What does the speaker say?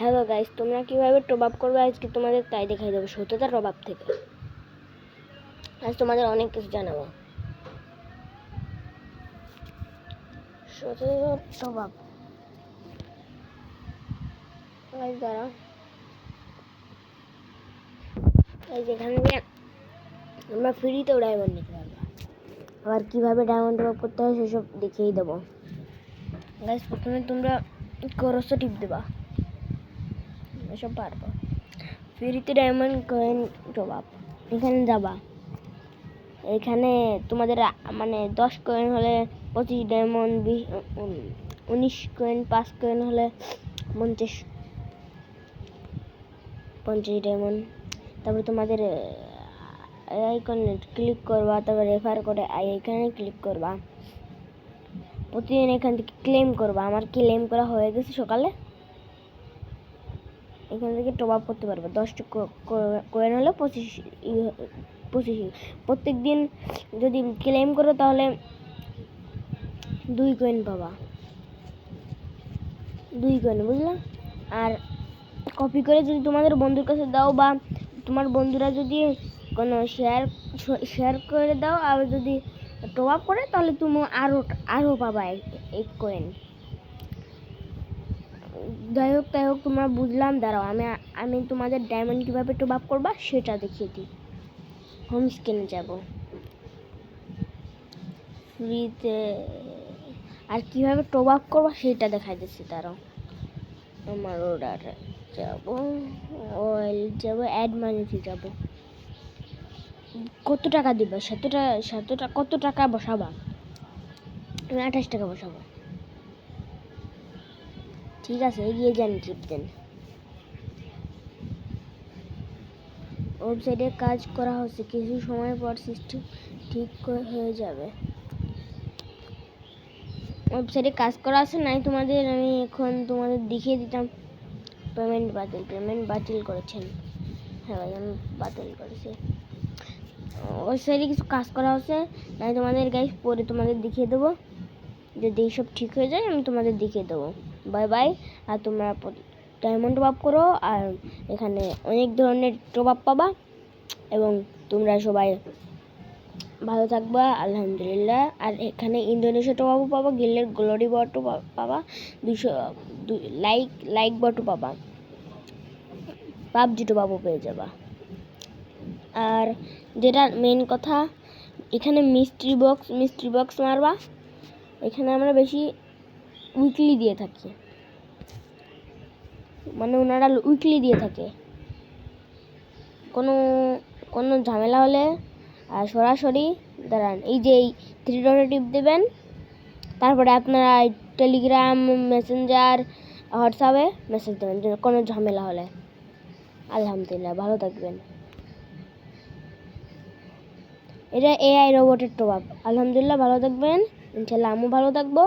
Hello guys, তোমরা কিভাবে top up করবে আজকে তোমাদের তাই দেখাই দেবো। সত্যতা টপ আপ থেকে আজ তোমাদের অনেক কিছু জানাবো। সত্যতা টপ আপ গাইস দ্বারা এই যেখানে আমরা ফ্রিতেও ডায়মন্ড নিতে পারবো। আবার কিভাবে ডায়মন্ড টপ আপ করতে হয় সেসব দেখিয়ে দেবো। গাইস প্রথমে তোমরা ক্রস টিপ দেবা, এসব পারবো। ফ্রিতে ডায়মন্ড কয়েন টপ আপ এখানে যাবা। এখানে তোমাদের মানে 10 কয়েন হলে 25 ডায়মন্ড, 19 কয়েন, 5 কয়েন হলে 50 ডায়মন্ড। তারপরে তোমাদের আইকনে ক্লিক করবা, তারপরে রেফার করে এখানে ক্লিক করবা। প্রতিদিন এখান থেকে ক্লেম করবা। আমার ক্লেম করা হয়ে গেছে সকালে। এখান থেকে টপ আপ করতে পারবে। 10টা কয়েন হলে 25 প্রত্যেক দিন যদি ক্লেম করো তাহলে 2 কয়েন পাবা, 2 কয়েন, বুঝলা? আর কপি করে যদি তোমাদের বন্ধুর কাছে দাও বা তোমার বন্ধুরা যদি কোনো শেয়ার করে দাও আর যদি টপ আপ করে তাহলে তুমি আরও পাবা 1 কয়েন। যাই হোক তাই হোক, তোমরা বুঝলাম। দাঁড়াও আমি তোমাদের ডায়মন্ড কীভাবে টপ আপ করবা সেটা দেখিয়ে দিই। হোম স্ক্রিনে যাব, ফ্রিতে আর কীভাবে টপ আপ করবা সেটা দেখাই দিচ্ছি। দাঁড়াও, আমার অর্ডারে যাব, অয়েল যাব, অ্যাড মানিতে যাব। কত টাকা দিবা? 7 টাকা। কত টাকা বসাবা? আমি 28 টাকা বসাবো। ঠিক আছে, এগিয়ে যান, টিপ দেন। ওয়েবসাইটে কাজ করা হচ্ছে, কিছু সময় পর সিস্টেম ঠিক হয়ে যাবে। ওয়েবসাইটে কাজ করা আছে নাই তোমাদের, আমি এখন তোমাদের দেখিয়ে দিতাম। পেমেন্ট বাতিল করেছেন। হ্যাঁ ভাই, আমি বাতিল করেছি। ওয়েবসাইটে কিছু কাজ করা হচ্ছে নাই তোমাদের গাইস, পরে তোমাদের দেখিয়ে দেবো। যদি এইসব ঠিক হয়ে যায় আমি তোমাদের দেখিয়ে দেবো। Bye bye. আর তোমরা ডায়মন্ড টপ আপ করো, আর এখানে অনেক ধরনের টপ আপ পাবা এবং তোমরা সবাই ভালো থাকবা। আলহামদুলিল্লাহ। আর এখানে ইন্দোনেশিয়া টপ আপও পাবা, গিল্ডের গ্লোরি বটও পাবা, 200 লাইক বটও পাবা, পাবজি টপ আপও পেয়ে যাবা। আর যেটা মেন কথা, এখানে মিস্ট্রি বক্স মারবা। এখানে আমরা বেশি উইকলি দিয়ে থাকি, মানে ওনারা উইকলি দিয়ে থাকে। কোনো ঝামেলা হলে আর সরাসরি দাঁড়ান, এই যে এই 3 ডটে টিপ দেবেন, তারপরে আপনারা টেলিগ্রাম, মেসেঞ্জার, হোয়াটসঅ্যাপে মেসেজ দেবেন কোনো ঝামেলা হলে। আলহামদুলিল্লাহ, ভালো থাকবেন। এটা এআই রোবটের টপ আপ। আলহামদুলিল্লাহ, ভালো থাকবেন। ইনশাল্লাহ আমিও ভালো থাকবো।